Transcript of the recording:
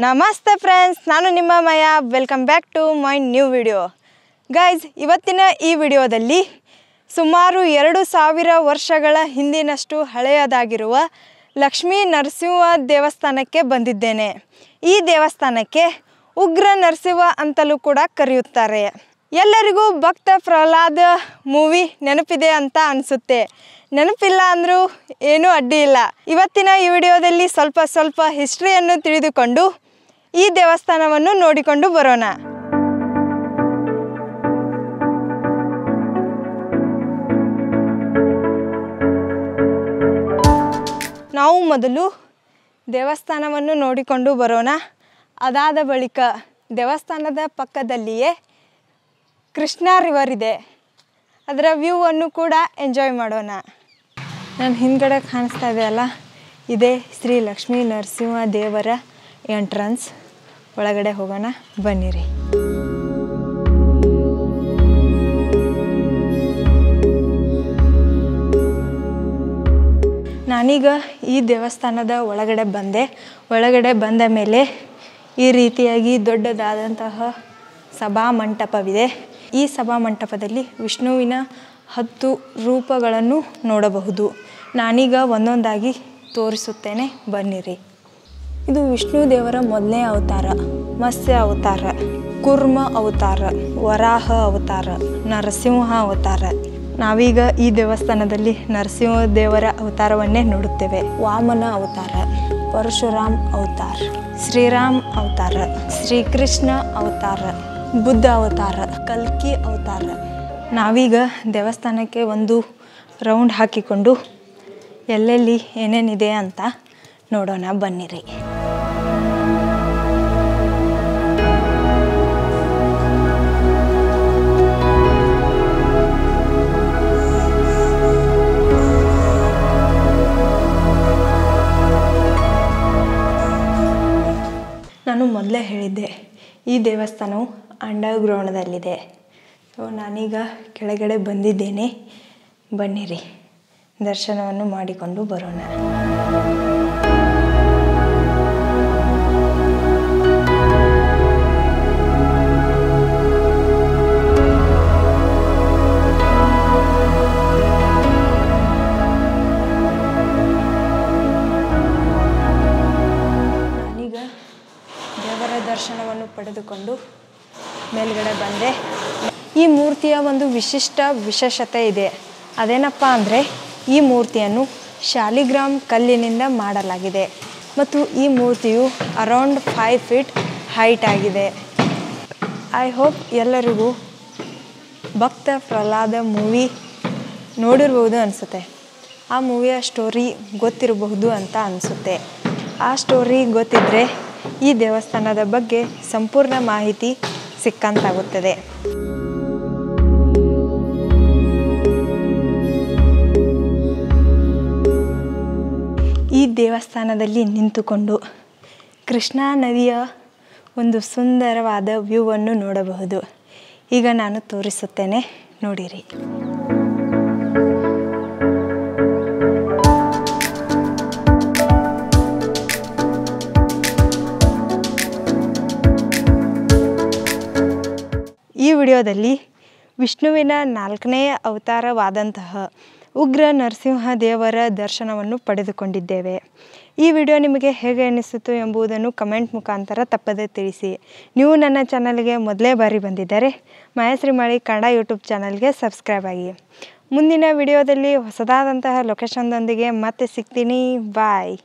ನಮಸ್ತೆ ಫ್ರೆಂಡ್ಸ್, ನಾನು ನಿಮ್ಮ Maya. Welcome back to my new video. Guys, ಇವತ್ತಿನ ಈ ವಿಡಿಯೋದಲ್ಲಿ ಸುಮಾರು 2000 ವರ್ಷಗಳ ಹಿಂದಿನಷ್ಟು ಹಳೆಯದಾಗಿರುವ ಲಕ್ಷ್ಮೀ ನರಸಿಂಹ ದೇವಸ್ಥಾನಕ್ಕೆ ಬಂದಿದ್ದೇನೆ. ಈ ದೇವಸ್ಥಾನಕ್ಕೆ ಉಗ್ರ ನರಸಿಂಹ ಅಂತಲೂ ಕೂಡ ಕರೆಯುತ್ತಾರೆ. ಎಲ್ಲರಿಗೂ ಭಕ್ತ ಪ್ರಹ್ಲಾದ ಮೂವಿ ನೆನಪಿದೆ ಅಂತ ಅನಿಸುತ್ತೆ. ನೆನಪಿಲ್ಲ ಅಂದರೂ ಏನೂ ಅಡ್ಡಿ ಇಲ್ಲ. ಇವತ್ತಿನ ಈ ವಿಡಿಯೋದಲ್ಲಿ ಸ್ವಲ್ಪ ಹಿಸ್ಟ್ರಿಯನ್ನು ತಿಳಿದುಕೊಂಡು ಈ ದೇವಸ್ಥಾನವನ್ನು ನೋಡಿಕೊಂಡು ಬರೋಣ. ನಾವು ಮೊದಲು ದೇವಸ್ಥಾನವನ್ನು ನೋಡಿಕೊಂಡು ಬರೋಣ. ಅದಾದ ಬಳಿಕ ದೇವಸ್ಥಾನದ ಪಕ್ಕದಲ್ಲಿಯೇ ಕೃಷ್ಣ ರಿವರ್ ಇದೆ. ಅದರ ವ್ಯೂವನ್ನು ಕೂಡ ಎಂಜಾಯ್ ಮಾಡೋಣ. ನನ್ನ ಹಿಂದ್ಗಡೆ ಕಾಣಿಸ್ತಾ ಇದೆಯಲ್ಲ, ಇದೇ ಶ್ರೀ ಲಕ್ಷ್ಮೀ ನರಸಿಂಹ ದೇವರ ಎಂಟ್ರನ್ಸ್. ಒಳಗಡೆ ಹೋಗೋಣ, ಬನ್ನಿರಿ. ನಾನೀಗ ಈ ದೇವಸ್ಥಾನದ ಒಳಗಡೆ ಬಂದೆ. ಒಳಗಡೆ ಬಂದ ಮೇಲೆ ಈ ರೀತಿಯಾಗಿ ದೊಡ್ಡದಾದಂತಹ ಸಭಾಮಂಟಪವಿದೆ. ಈ ಸಭಾಮಂಟಪದಲ್ಲಿ ವಿಷ್ಣುವಿನ 10 ರೂಪಗಳನ್ನು ನೋಡಬಹುದು. ನಾನೀಗ ಒಂದೊಂದಾಗಿ ತೋರಿಸುತ್ತೇನೆ, ಬನ್ನಿರಿ. ಇದು ವಿಷ್ಣು ದೇವರ ಮೊದಲನೇ ಅವತಾರ, ಮತ್ಸ್ಯ ಅವತಾರ, ಕೂರ್ಮ ಅವತಾರ, ವರಾಹ ಅವತಾರ, ನರಸಿಂಹ ಅವತಾರ. ನಾವೀಗ ಈ ದೇವಸ್ಥಾನದಲ್ಲಿ ನರಸಿಂಹ ದೇವರ ಅವತಾರವನ್ನೇ ನೋಡುತ್ತೇವೆ. ವಾಮನ ಅವತಾರ, ಪರಶುರಾಮ್ ಅವತಾರ, ಶ್ರೀರಾಮ್ ಅವತಾರ, ಶ್ರೀಕೃಷ್ಣ ಅವತಾರ, ಬುದ್ಧ ಅವತಾರ, ಕಲ್ಕಿ ಅವತಾರ. ನಾವೀಗ ದೇವಸ್ಥಾನಕ್ಕೆ ಒಂದು ರೌಂಡ್ ಹಾಕಿಕೊಂಡು ಎಲ್ಲೆಲ್ಲಿ ಏನೇನಿದೆ ಅಂತ ನೋಡೋಣ, ಬನ್ನಿರಿ. ನಾನು ಮೊದಲೇ ಹೇಳಿದ್ದೆ, ಈ ದೇವಸ್ಥಾನವು ಅಂಡರ್ಗ್ರೌಂಡ್ದಲ್ಲಿದೆ. ಸೊ ನಾನೀಗ ಕೆಳಗಡೆ ಬಂದಿದ್ದೇನೆ, ಬನ್ನಿರಿ ದರ್ಶನವನ್ನು ಮಾಡಿಕೊಂಡು ಬರೋಣ. ನಾನೀಗ ದೇವರ ದರ್ಶನವನ್ನು ಪಡೆದುಕೊಂಡು ಮೇಲ್ಗಡೆ ಬಂದೆ. ಈ ಮೂರ್ತಿಯ ಒಂದು ವಿಶೇಷತೆ ಇದೆ. ಅದೇನಪ್ಪ ಅಂದರೆ, ಈ ಮೂರ್ತಿಯನ್ನು ಶಾಲಿಗ್ರಾಮ್ ಕಲ್ಲಿನಿಂದ ಮಾಡಲಾಗಿದೆ ಮತ್ತು ಈ ಮೂರ್ತಿಯು ಅರೌಂಡ್ 5 ಫೀಟ್ ಹೈಟ್ ಆಗಿದೆ. ಐ ಹೋಪ್ ಎಲ್ಲರಿಗೂ ಭಕ್ತ ಪ್ರಹ್ಲಾದ ಮೂವಿ ನೋಡಿರ್ಬೋದು ಅನಿಸುತ್ತೆ. ಆ ಮೂವಿಯ ಸ್ಟೋರಿ ಗೊತ್ತಿರಬಹುದು ಅಂತ ಅನಿಸುತ್ತೆ. ಆ ಸ್ಟೋರಿ ಗೊತ್ತಿದ್ದರೆ ಈ ದೇವಸ್ಥಾನದ ಬಗ್ಗೆ ಸಂಪೂರ್ಣ ಮಾಹಿತಿ ಸಿಕ್ಕಂತಾಗುತ್ತದೆ. ಈ ದೇವಸ್ಥಾನದಲ್ಲಿ ನಿಂತುಕೊಂಡು ಕೃಷ್ಣಾ ನದಿಯ ಒಂದು ಸುಂದರವಾದ ವ್ಯೂವನ್ನು ನೋಡಬಹುದು. ಈಗ ನಾನು ತೋರಿಸುತ್ತೇನೆ, ನೋಡಿರಿ. ಈ ವಿಡಿಯೋದಲ್ಲಿ ವಿಷ್ಣುವಿನ 4ನೇ ಅವತಾರವಾದಂತಹ ಉಗ್ರ ನರಸಿಂಹ ದೇವರ ದರ್ಶನವನ್ನು ಪಡೆದುಕೊಂಡಿದ್ದೇವೆ. ಈ ವಿಡಿಯೋ ನಿಮಗೆ ಹೇಗೆ ಅನಿಸಿತು ಎಂಬುದನ್ನು ಕಮೆಂಟ್ ಮುಖಾಂತರ ತಪ್ಪದೇ ತಿಳಿಸಿ. ನೀವು ನನ್ನ ಚಾನಲ್ಗೆ ಮೊದಲೇ ಬಾರಿ ಬಂದಿದ್ದರೆ ಮಾಯಾಶ್ರೀ ಮಾಳಿ ಕನ್ನಡ ಯೂಟ್ಯೂಬ್ ಚಾನಲ್ಗೆ ಸಬ್ಸ್ಕ್ರೈಬ್ ಆಗಿ. ಮುಂದಿನ ವಿಡಿಯೋದಲ್ಲಿ ಹೊಸದಾದಂತಹ ಲೊಕೇಶನ್ದೊಂದಿಗೆ ಮತ್ತೆ ಸಿಗ್ತೀನಿ. ಬಾಯ್.